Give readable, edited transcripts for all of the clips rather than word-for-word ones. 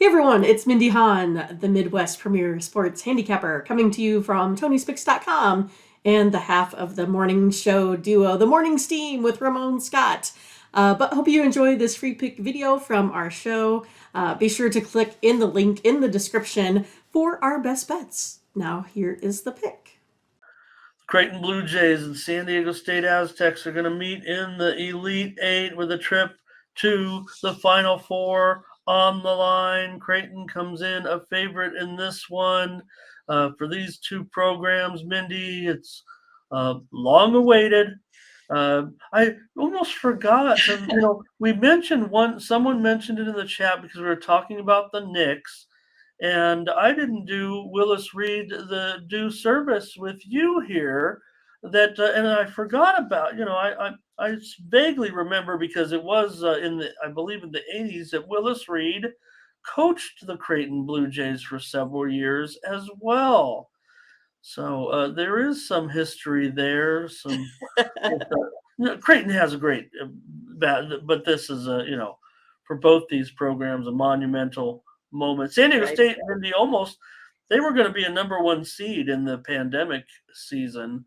Hey everyone, it's Mindy Hahne, the Midwest premier sports handicapper, coming to you from TonySpix.com and the half of the morning show duo, The Morning Steam with Ramon Scott. But hope you enjoy this free pick video from our show. Be sure to click in the link in the description for our best bets. Now here is the pick. Creighton Blue Jays and San Diego State Aztecs are going to meet in the Elite Eight with a trip to the Final Four on the line. Creighton comes in a favorite in this one. For these two programs, Mindy, it's long awaited. I almost forgot to, we mentioned someone mentioned it in the chat because we were talking about the Knicks. And I didn't do Willis Reed the due service with you here. That and I forgot about. I vaguely remember because it was I believe in the 80s that Willis Reed coached the Creighton Blue Jays for several years as well. So there is some history there. Creighton has a great but this is for both these programs a monumental moment. San Diego Right. State and they were going to be a number one seed in the pandemic season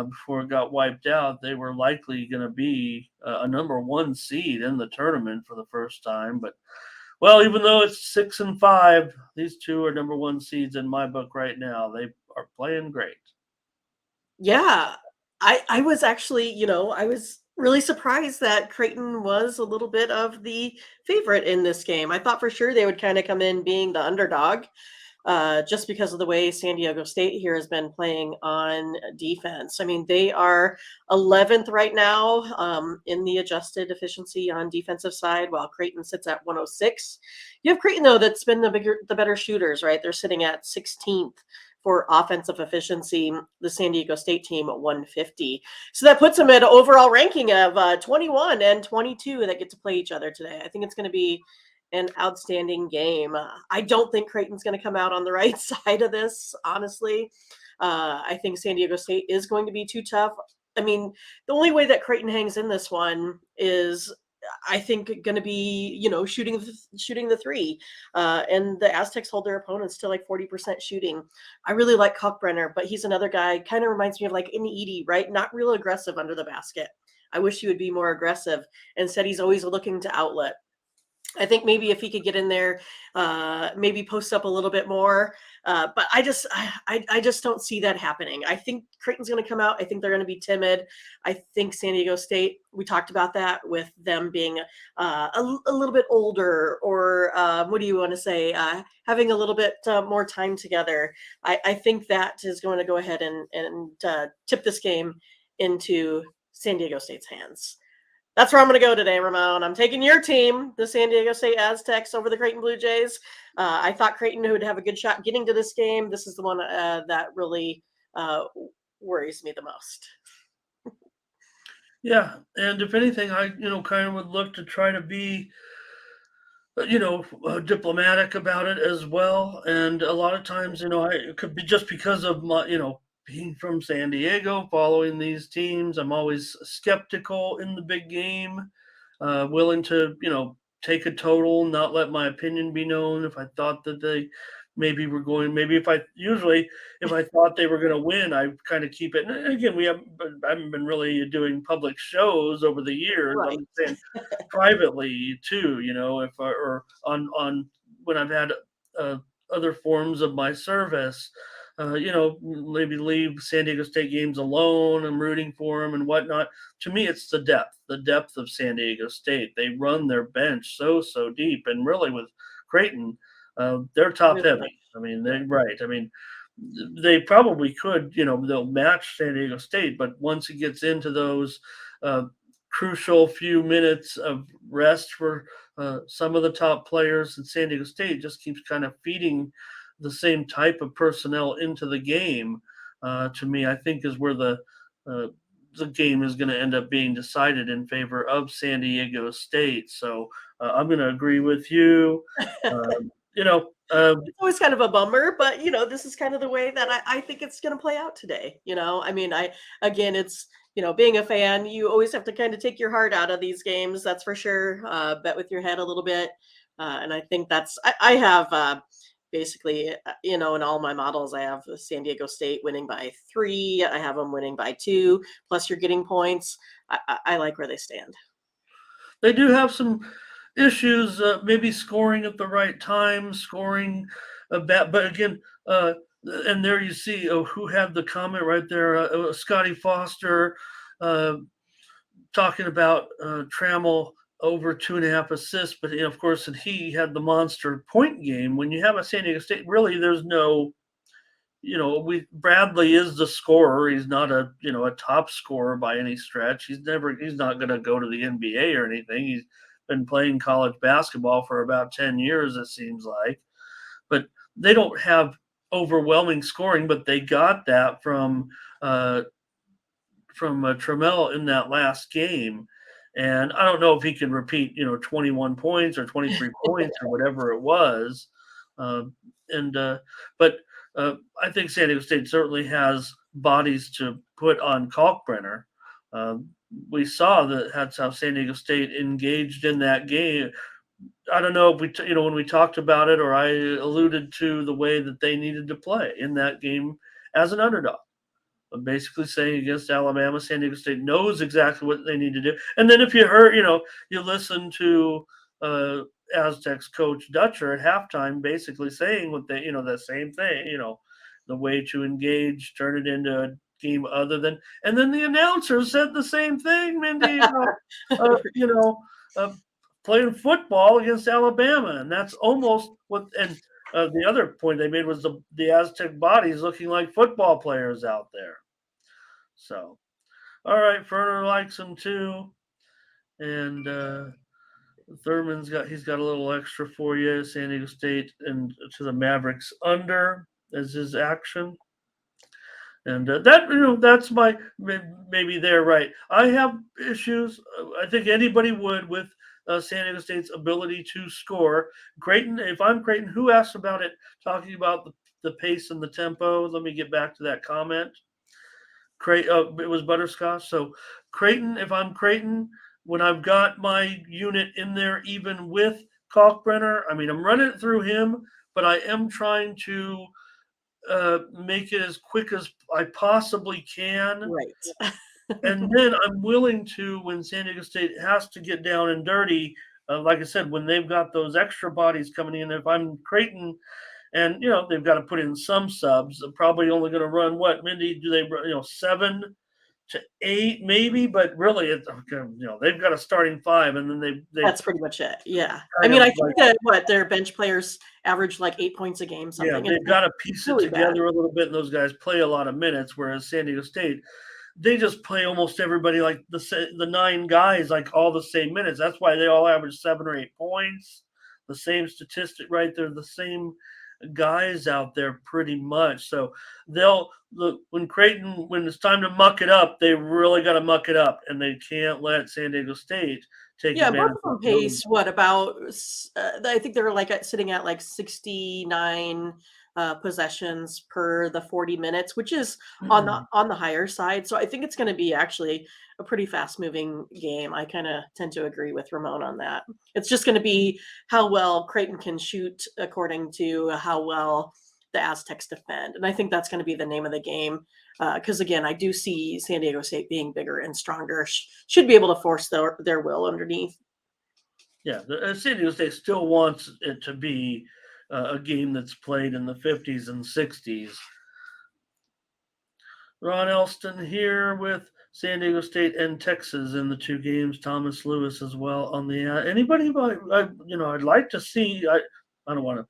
before it got wiped out. They were likely going to be a number one seed in the tournament for the first time. But well, even though it's 6-5, these two are number one seeds in my book right now. They are playing great. Yeah, I was actually, I was really surprised that Creighton was a little bit of the favorite in this game. I thought for sure they would kind of come in being the underdog, just because of the way San Diego State here has been playing on defense. I mean, they are 11th right now in the adjusted efficiency on defensive side, while Creighton sits at 106. You have Creighton though that's been the better shooters, right? They're sitting at 16th for offensive efficiency, the San Diego State team at 150. So that puts them at an overall ranking of 21 and 22 that get to play each other today. I think it's going to be an outstanding game. I don't think Creighton's going to come out on the right side of this, honestly. I think San Diego State is going to be too tough. I mean, the only way that Creighton hangs in this one is, I think, going to be, shooting the three. And the Aztecs hold their opponents to like 40% shooting. I really like Kalkbrenner, but he's another guy, kind of reminds me of like an Edie, right? Not real aggressive under the basket. I wish he would be more aggressive. Instead, he's always looking to outlet. I think maybe if he could get in there, maybe post up a little bit more. But I just don't see that happening. I think Creighton's going to come out. I think they're going to be timid. I think San Diego State, we talked about that with them being a little bit older, or what do you want to say? Having a little bit more time together. I think that is going to go ahead and tip this game into San Diego State's hands. That's where I'm going to go today, Ramon. I'm taking your team, the San Diego State Aztecs, over the Creighton Blue Jays. I thought Creighton would have a good shot getting to this game. This is the one that really worries me the most. Yeah, and if anything, I kind of would look to try to be diplomatic about it as well. And a lot of times, it could be just because of my, being from San Diego, following these teams. I'm always skeptical in the big game, willing to, take a total, not let my opinion be known. If I thought that they maybe if I thought they were going to win, I kind of keep it. And again, I haven't been really doing public shows over the years. Right. I'm saying privately too, if or on when I've had other forms of my service, maybe leave San Diego State games alone. I'm rooting for them and whatnot. To me, it's the depth of San Diego State. They run their bench so deep, and really with Creighton, they're top Really heavy. nice. I mean, they probably could, they'll match San Diego State, but once it gets into those crucial few minutes of rest for some of the top players, and San Diego State just keeps kind of feeding the same type of personnel into the game. To me, I think is where the game is going to end up being decided in favor of San Diego State. So I'm going to agree with you. It's always kind of a bummer, but this is kind of the way that I think it's going to play out today. I mean, again, it's, being a fan, you always have to kind of take your heart out of these games. That's for sure. Bet with your head a little bit. And I think I have basically, in all my models, I have San Diego State winning by 3. I have them winning by 2. Plus, you're getting points. I like where they stand. They do have some issues, maybe scoring at the right time, scoring a bat. But again, and there you see who had the comment right there, Scotty Foster, uh, talking about Trammell over 2.5 assists. But of course, and he had the monster point game. When you have a San Diego State, really, there's no, we Bradley is the scorer. He's not a top scorer by any stretch. He's not going to go to the NBA or anything. He's been playing college basketball for about 10 years, it seems like. But they don't have overwhelming scoring, but they got that uh, from Trammell in that last game. And I don't know if he can repeat, 21 points or 23 points or whatever it was. Um, and but I think San Diego State certainly has bodies to put on Kalkbrenner. Um, we saw that's how San Diego State engaged in that game. I don't know if when we talked about it, or I alluded to the way that they needed to play in that game as an underdog. I'm basically saying against Alabama, San Diego State knows exactly what they need to do. And then if you heard, you listen to uh, Aztecs coach Dutcher at halftime, basically saying what the same thing, the way to engage, turn it into a game other than, and then the announcer said the same thing, Mindy, about, uh, playing football against Alabama. And that's almost what, and the other point they made was the Aztec bodies looking like football players out there. So, all right, Ferner likes him too, and he's got a little extra for you. San Diego State and to the Mavericks under as his action, and that's my maybe they're right. I have issues. I think anybody would with San Diego State's ability to score. Creighton, if I'm Creighton, who asked about it? Talking about the pace and the tempo. Let me get back to that comment. It was Butterscotch. So Creighton, if I'm Creighton, when I've got my unit in there, even with Kalkbrenner, I mean, I'm running it through him, but I am trying to make it as quick as I possibly can. Right. And then I'm willing to, when San Diego State has to get down and dirty, like I said, when they've got those extra bodies coming in, if I'm Creighton, and they've got to put in some subs. They're probably only going to run what, Mindy? Do they 7 to 8 maybe? But really, they've got a starting 5, and then they That's pretty much it. Yeah. I kind mean, of I think like, that their bench players average like 8 points a game, yeah, something. they've got to piece it Really bad. together a little bit, and those guys play a lot of minutes. Whereas San Diego State, they just play almost everybody like the 9 guys like all the same minutes. That's why they all average 7 or 8 points. The same statistic, right? They're the same guys out there pretty much. So when Creighton, when it's time to muck it up, they really got to muck it up, and they can't let San Diego State take Yeah, both advantage of of them those. pace what about I think they're like sitting at like 69 possessions per the 40 minutes, which is on the higher side. So I think it's going to be actually a pretty fast moving game. I kind of tend to agree with Ramon on that. It's just going to be how well Creighton can shoot according to how well the Aztecs defend. And I think that's going to be the name of the game. Because again, I do see San Diego State being bigger and stronger, should be able to force their will underneath. Yeah, San Diego State still wants it to be a game that's played in the 50s and 60s. Ron Elston here with San Diego State and Texas in the 2 games. Thomas Lewis as well on the anybody. I'd like to see. I don't want to.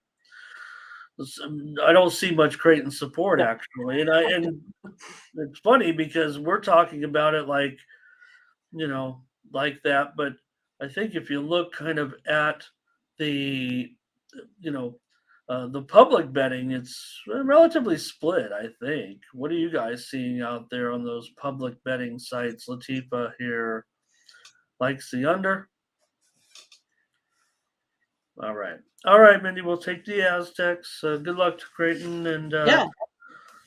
I don't see much Creighton support No. actually, and it's funny because we're talking about it you know like that, but I think if you look kind of at the you know the public betting, it's relatively split. I think. What are you guys seeing out there on those public betting sites? Latifa here likes the under. All right, Mindy. We'll take the Aztecs. Good luck to Creighton, and Yeah.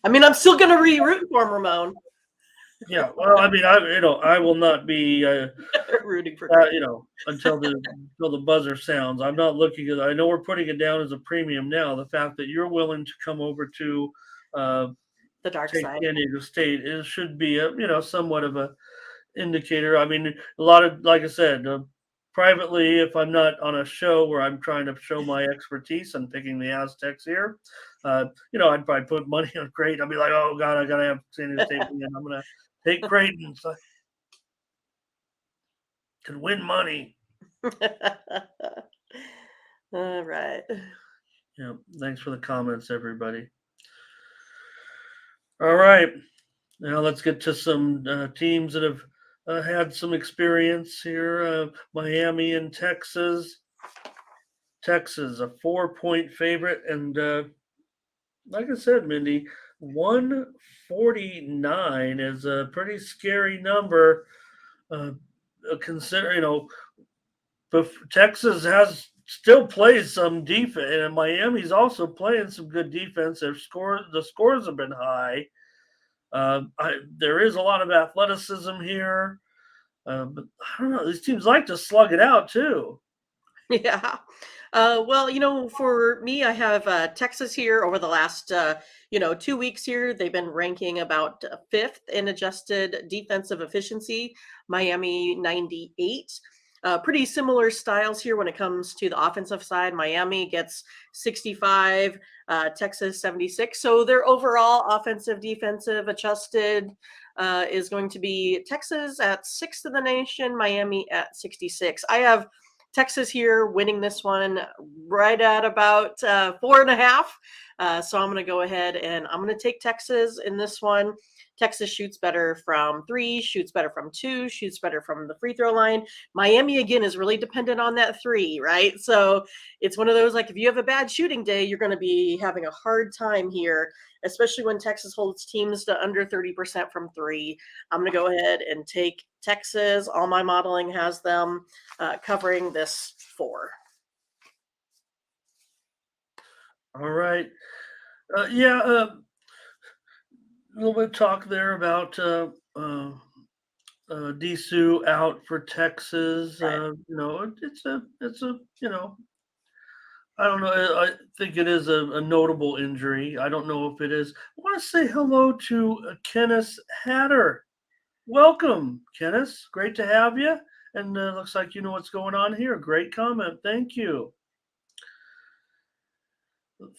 I mean, I'm still going to re-root for him, Ramon. Yeah, well, I mean, I will not be, Rooting for Creighton. until the buzzer sounds. I'm not looking at. I know we're putting it down as a premium now. The fact that you're willing to come over to uh, The dark take side. San Diego State should be a somewhat of a indicator. I mean, a lot of like I said, privately, if I'm not on a show where I'm trying to show my expertise and picking the Aztecs here, I'd probably put money on Creighton. I'd be like, oh God, I gotta have San Diego State win. I'm gonna take Creighton so I can win money. All right. Yeah, thanks for the comments, everybody. All right, now let's get to some teams that have had some experience here. Miami and Texas. Texas, a 4-point favorite, and like I said, Mindy, 149 is a pretty scary number. Uh, consider Texas has still plays some defense, and Miami's also playing some good defense. The scores have been high. There is a lot of athleticism here, but I don't know. These teams like to slug it out too. Yeah. Well, for me, I have Texas here over the last, 2 weeks here. They've been ranking about fifth in adjusted defensive efficiency, Miami 98. Pretty similar styles here when it comes to the offensive side. Miami gets 65, Texas 76. So their overall offensive defensive adjusted is going to be Texas at sixth in the nation, Miami at 66. I have Texas here winning this one right at about 4.5. So I'm going to go ahead and I'm going to take Texas in this one. Texas shoots better from three, shoots better from two, shoots better from the free throw line. Miami, again, is really dependent on that three, right? So it's one of those like if you have a bad shooting day, you're going to be having a hard time here, especially when Texas holds teams to under 30% from three. I'm going to go ahead and take Texas. All my modeling has them covering this 4. All right. Yeah, a little bit of talk there about Disu out for Texas. Right. It's a I don't know. I think it is a notable injury. I don't know if it is. I want to say hello to Kenneth Hatter. Welcome, Kenneth. Great to have you. And looks like you know what's going on here. Great comment. Thank you.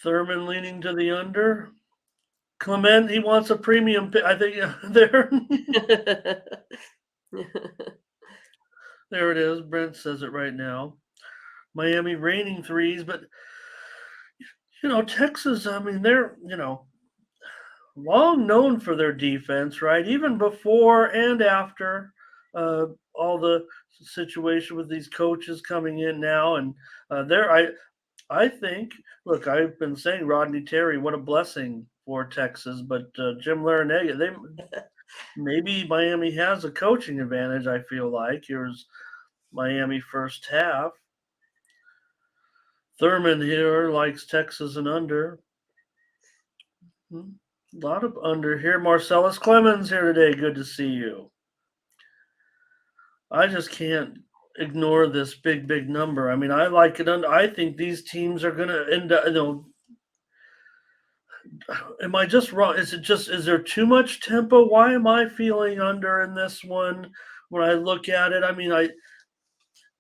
Thurman leaning to the under. Clement, he wants a premium. I think there, there it is. Brent says it right now. Miami raining threes, but Texas. I mean, they're long known for their defense, right? Even before and after all the situation with these coaches coming in now, and I think, look, I've been saying Rodney Terry, what a blessing for Texas, but Jim Larinaga, maybe Miami has a coaching advantage. I feel like here's Miami first half. Thurman here likes Texas and under. A lot of under here. Marcellus Clemens here today. Good to see you. I just can't ignore this big number. I mean, I like it. I think these teams are going to end up. Am I just wrong? Is there too much tempo? Why am I feeling under in this one when I look at it? I mean,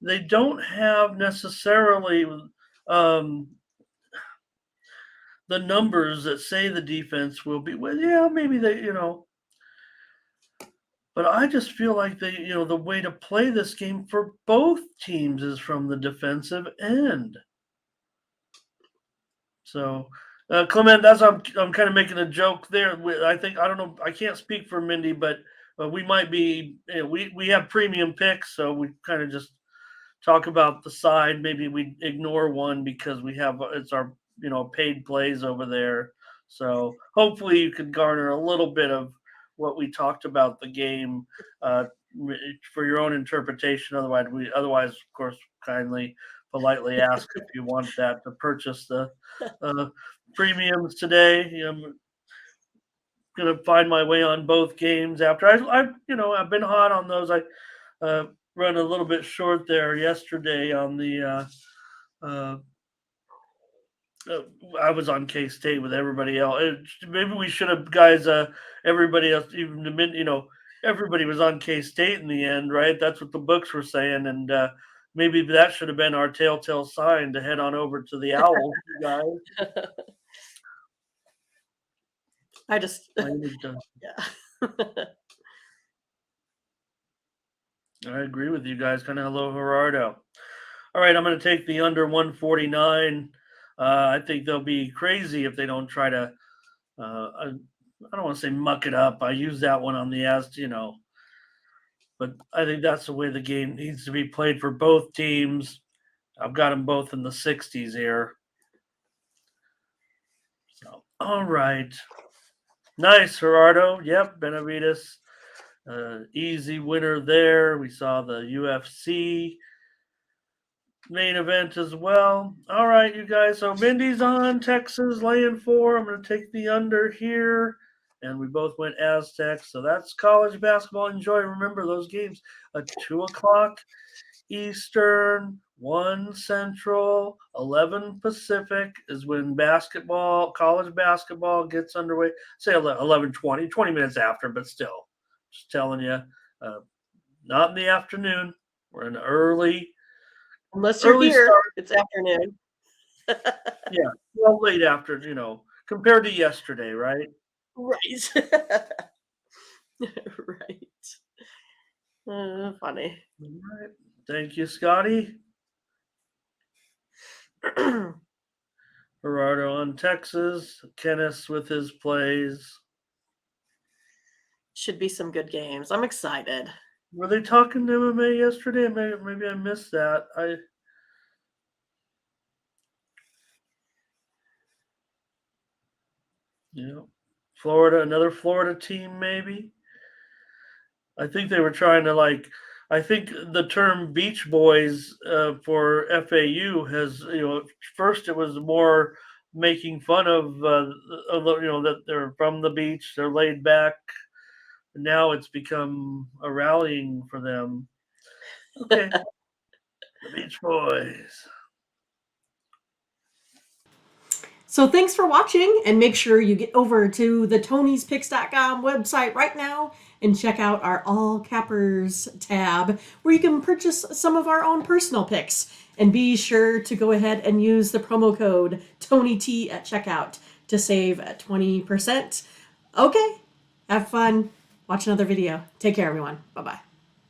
they don't have necessarily um, the numbers that say the defense will be. Well, yeah, maybe but I just feel like the way to play this game for both teams is from the defensive end. So, Clement, I'm kind of making a joke there. I think I don't know. I can't speak for Mindy, but we might be. We have premium picks, so we kind of just talk about the side. Maybe we ignore one because we have it's our paid plays over there. So hopefully you can garner a little bit of what we talked about the game uh, for your own interpretation. Otherwise, of course, kindly politely ask if you want that to purchase the uh, premiums today. gonna find my way on both games after I've been hot on those. I run a little bit short there yesterday on the. Uh, uh, I was on K State with everybody else. Maybe we should have, guys. Everybody else, even the everybody was on K State in the end, right? That's what the books were saying, and maybe that should have been our telltale sign to head on over to the Owls, you guys. I just, I would, yeah. I agree with you guys. Kind of hello, Gerardo. All right, I'm going to take the under 149. I think they'll be crazy if they don't try to. I don't want to say muck it up. I use that one on the but I think that's the way the game needs to be played for both teams. I've got them both in the 60s here. So, all right. Nice, Gerardo. Yep, Benavides. Easy winner there. We saw the UFC main event as well. All right, you guys. So Mindy's on Texas laying 4. I'm going to take the under here. And we both went Aztecs. So that's college basketball. Enjoy. Remember those games at 2 o'clock Eastern, 1 Central, 11 Pacific is when college basketball gets underway. Say 11:20, 20 minutes after, but still. Just telling you, not in the afternoon. We're in Unless you're early here, start. it's afternoon. Yeah, well, late after, compared to yesterday, right? Right. Right. Funny. All right. Thank you, Scotty. Gerardo on Texas. Kenneth with his plays. Should be some good games. I'm excited. Were they talking to MMA yesterday? Maybe I missed that. Florida, another Florida team, maybe. I think they were trying to I think the term Beach Boys for FAU has first it was more making fun of that they're from the beach, they're laid back. Now it's become a rallying for them. Okay, the Beach Boys. So thanks for watching, and make sure you get over to the Tony'sPicks.com website right now and check out our All Cappers tab where you can purchase some of our own personal picks. And be sure to go ahead and use the promo code TonyT at checkout to save 20%. Okay, have fun. Watch another video. Take care, everyone. Bye-bye.